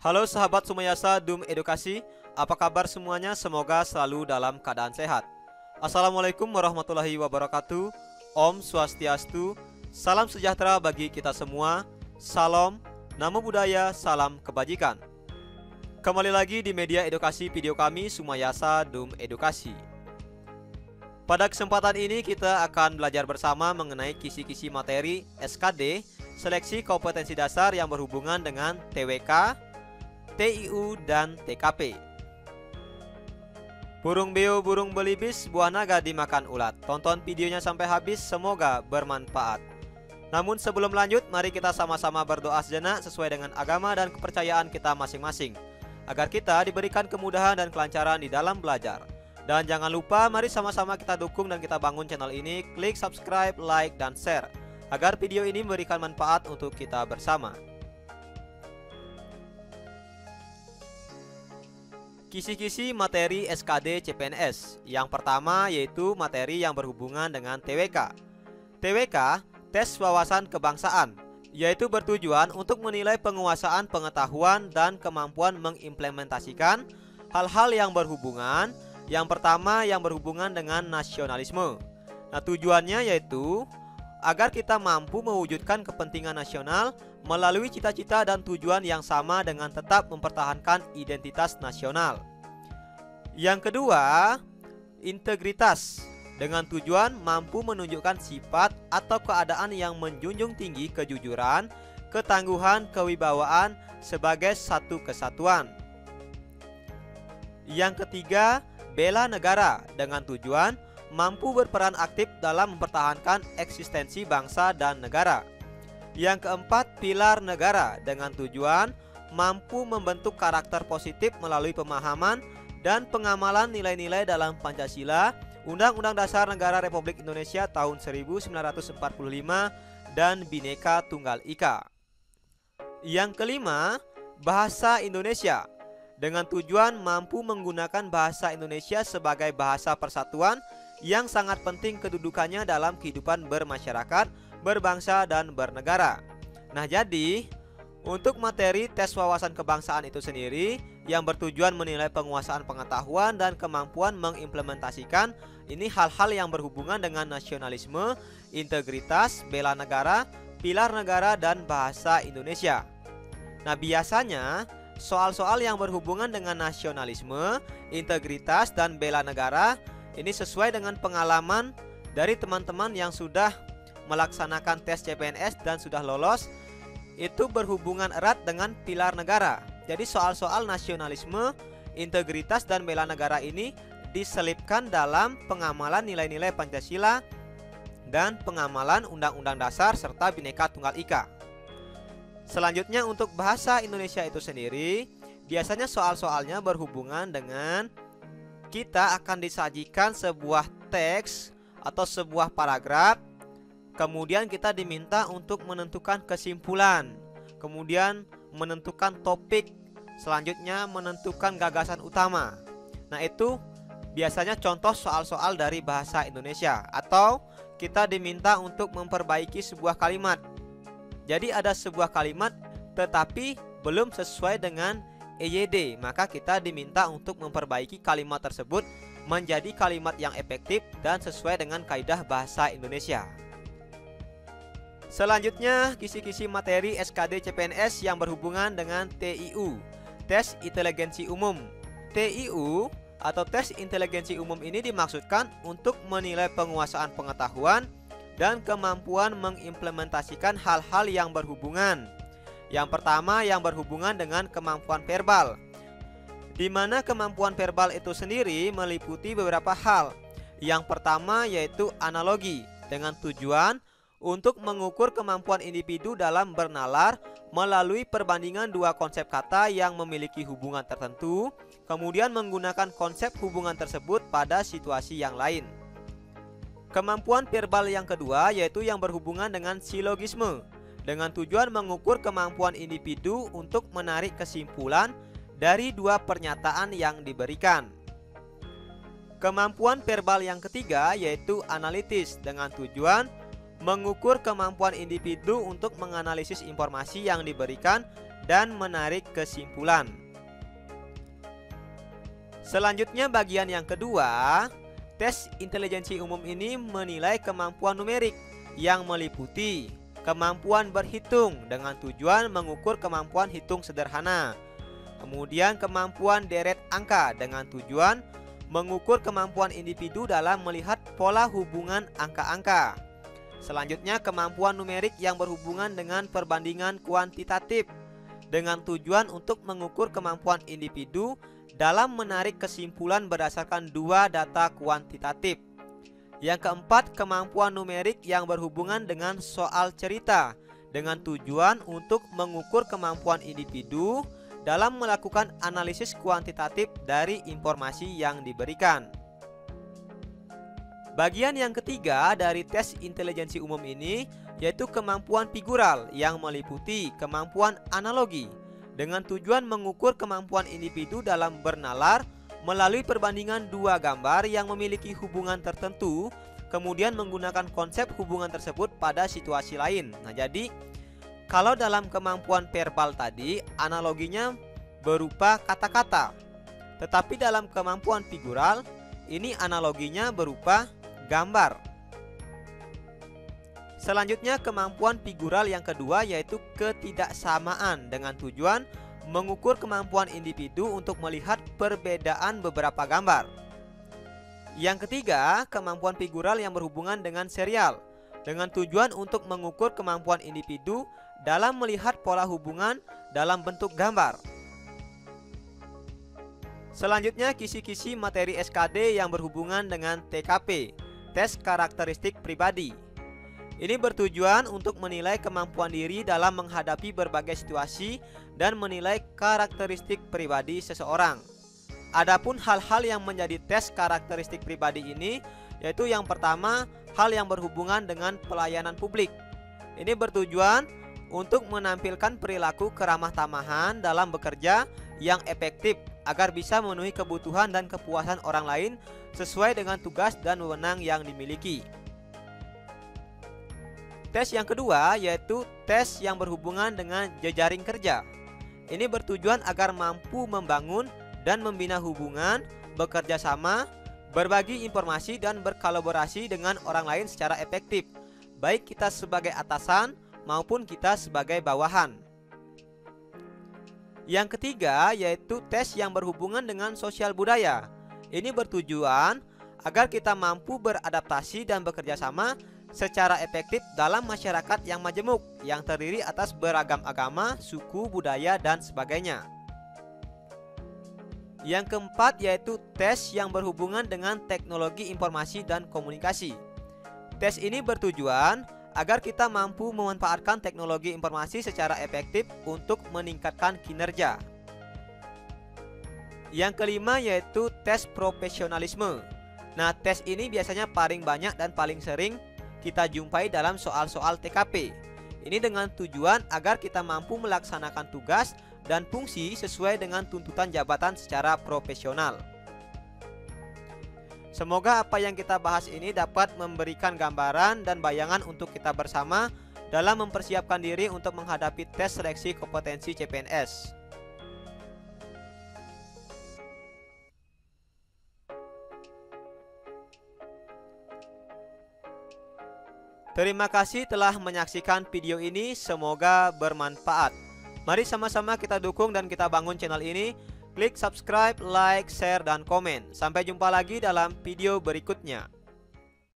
Halo sahabat Sumayasa Dum Edukasi, apa kabar semuanya? Semoga selalu dalam keadaan sehat. Assalamualaikum warahmatullahi wabarakatuh. Om Swastiastu. Salam sejahtera bagi kita semua. Salam, namo buddhaya, salam kebajikan. Kembali lagi di media edukasi video kami Sumayasa Dum Edukasi. Pada kesempatan ini kita akan belajar bersama mengenai kisi-kisi materi SKD, seleksi kompetensi dasar yang berhubungan dengan TWK, TIU, dan TKP. Burung beo, burung belibis, buah naga dimakan ulat. Tonton videonya sampai habis, semoga bermanfaat. Namun sebelum lanjut, mari kita sama-sama berdoa sejenak sesuai dengan agama dan kepercayaan kita masing-masing, agar kita diberikan kemudahan dan kelancaran di dalam belajar. Dan jangan lupa, mari sama-sama kita dukung dan kita bangun channel ini. Klik subscribe, like, dan share, agar video ini memberikan manfaat untuk kita bersama. Kisi-kisi materi SKD CPNS. Yang pertama yaitu materi yang berhubungan dengan TWK. TWK, tes wawasan kebangsaan, yaitu bertujuan untuk menilai penguasaan pengetahuan dan kemampuan mengimplementasikan hal-hal yang berhubungan. Yang pertama yang berhubungan dengan nasionalisme. Nah, tujuannya yaitu agar kita mampu mewujudkan kepentingan nasional melalui cita-cita dan tujuan yang sama dengan tetap mempertahankan identitas nasional. Yang kedua, integritas, dengan tujuan mampu menunjukkan sifat atau keadaan yang menjunjung tinggi kejujuran, ketangguhan, kewibawaan sebagai satu kesatuan. Yang ketiga, bela negara, dengan tujuan mampu berperan aktif dalam mempertahankan eksistensi bangsa dan negara. Yang keempat, pilar negara, dengan tujuan mampu membentuk karakter positif melalui pemahaman dan pengamalan nilai-nilai dalam Pancasila, Undang-Undang Dasar Negara Republik Indonesia tahun 1945, dan Bhinneka Tunggal Ika. Yang kelima, bahasa Indonesia, dengan tujuan mampu menggunakan bahasa Indonesia sebagai bahasa persatuan yang sangat penting kedudukannya dalam kehidupan bermasyarakat, berbangsa, dan bernegara. Nah, jadi untuk materi tes wawasan kebangsaan itu sendiri yang bertujuan menilai penguasaan pengetahuan dan kemampuan mengimplementasikan ini hal-hal yang berhubungan dengan nasionalisme, integritas, bela negara, pilar negara, dan bahasa Indonesia. Nah, biasanya soal-soal yang berhubungan dengan nasionalisme, integritas, dan bela negara ini sesuai dengan pengalaman dari teman-teman yang sudah melaksanakan tes CPNS dan sudah lolos, itu berhubungan erat dengan pilar negara. Jadi soal-soal nasionalisme, integritas, dan bela negara ini diselipkan dalam pengamalan nilai-nilai Pancasila dan pengamalan Undang-Undang Dasar serta Bhinneka Tunggal Ika. Selanjutnya untuk bahasa Indonesia itu sendiri, biasanya soal-soalnya berhubungan dengan kita akan disajikan sebuah teks atau sebuah paragraf, kemudian kita diminta untuk menentukan kesimpulan, kemudian menentukan topik, selanjutnya menentukan gagasan utama. Nah, itu biasanya contoh soal-soal dari bahasa Indonesia. Atau kita diminta untuk memperbaiki sebuah kalimat. Jadi ada sebuah kalimat tetapi belum sesuai dengan EYD, maka kita diminta untuk memperbaiki kalimat tersebut menjadi kalimat yang efektif dan sesuai dengan kaidah bahasa Indonesia. Selanjutnya, kisi-kisi materi SKD CPNS yang berhubungan dengan TIU, tes inteligensi umum. TIU atau tes inteligensi umum ini dimaksudkan untuk menilai penguasaan pengetahuan dan kemampuan mengimplementasikan hal-hal yang berhubungan. Yang pertama yang berhubungan dengan kemampuan verbal, di mana kemampuan verbal itu sendiri meliputi beberapa hal. Yang pertama yaitu analogi, dengan tujuan untuk mengukur kemampuan individu dalam bernalar melalui perbandingan dua konsep kata yang memiliki hubungan tertentu, kemudian menggunakan konsep hubungan tersebut pada situasi yang lain. Kemampuan verbal yang kedua yaitu yang berhubungan dengan silogisme, dengan tujuan mengukur kemampuan individu untuk menarik kesimpulan dari dua pernyataan yang diberikan. Kemampuan verbal yang ketiga yaitu analitis, dengan tujuan mengukur kemampuan individu untuk menganalisis informasi yang diberikan dan menarik kesimpulan. Selanjutnya bagian yang kedua, tes intelijensi umum ini menilai kemampuan numerik yang meliputi kemampuan berhitung dengan tujuan mengukur kemampuan hitung sederhana. Kemudian kemampuan deret angka dengan tujuan mengukur kemampuan individu dalam melihat pola hubungan angka-angka. Selanjutnya kemampuan numerik yang berhubungan dengan perbandingan kuantitatif dengan tujuan untuk mengukur kemampuan individu dalam menarik kesimpulan berdasarkan dua data kuantitatif. Yang keempat, kemampuan numerik yang berhubungan dengan soal cerita dengan tujuan untuk mengukur kemampuan individu dalam melakukan analisis kuantitatif dari informasi yang diberikan. Bagian yang ketiga dari tes intelijensi umum ini yaitu kemampuan figural yang meliputi kemampuan analogi dengan tujuan mengukur kemampuan individu dalam bernalar melalui perbandingan dua gambar yang memiliki hubungan tertentu, kemudian menggunakan konsep hubungan tersebut pada situasi lain. Nah, jadi kalau dalam kemampuan verbal tadi analoginya berupa kata-kata, tetapi dalam kemampuan figural ini analoginya berupa gambar. Selanjutnya kemampuan figural yang kedua yaitu ketidaksamaan dengan tujuan mengukur kemampuan individu untuk melihat perbedaan beberapa gambar. Yang ketiga, kemampuan figural yang berhubungan dengan serial dengan tujuan untuk mengukur kemampuan individu dalam melihat pola hubungan dalam bentuk gambar. Selanjutnya kisi-kisi materi SKD yang berhubungan dengan TKP, tes karakteristik pribadi. Ini bertujuan untuk menilai kemampuan diri dalam menghadapi berbagai situasi dan menilai karakteristik pribadi seseorang. Adapun hal-hal yang menjadi tes karakteristik pribadi ini yaitu yang pertama, hal yang berhubungan dengan pelayanan publik. Ini bertujuan untuk menampilkan perilaku keramah tamahan dalam bekerja yang efektif agar bisa memenuhi kebutuhan dan kepuasan orang lain sesuai dengan tugas dan wewenang yang dimiliki. Tes yang kedua yaitu tes yang berhubungan dengan jejaring kerja. Ini bertujuan agar mampu membangun dan membina hubungan, bekerja sama, berbagi informasi dan berkolaborasi dengan orang lain secara efektif, baik kita sebagai atasan maupun kita sebagai bawahan. Yang ketiga yaitu tes yang berhubungan dengan sosial budaya. Ini bertujuan agar kita mampu beradaptasi dan bekerja sama secara efektif dalam masyarakat yang majemuk yang terdiri atas beragam agama, suku, budaya, dan sebagainya. Yang keempat yaitu tes yang berhubungan dengan teknologi informasi dan komunikasi. Tes ini bertujuan agar kita mampu memanfaatkan teknologi informasi secara efektif untuk meningkatkan kinerja. Yang kelima yaitu tes profesionalisme. Nah, tes ini biasanya paling banyak dan paling sering kita jumpai dalam soal-soal TKP. Ini dengan tujuan agar kita mampu melaksanakan tugas dan fungsi sesuai dengan tuntutan jabatan secara profesional. Semoga apa yang kita bahas ini dapat memberikan gambaran dan bayangan untuk kita bersama dalam mempersiapkan diri untuk menghadapi tes seleksi kompetensi CPNS. Terima kasih telah menyaksikan video ini, semoga bermanfaat. Mari sama-sama kita dukung dan kita bangun channel ini. Klik subscribe, like, share, dan komen. Sampai jumpa lagi dalam video berikutnya.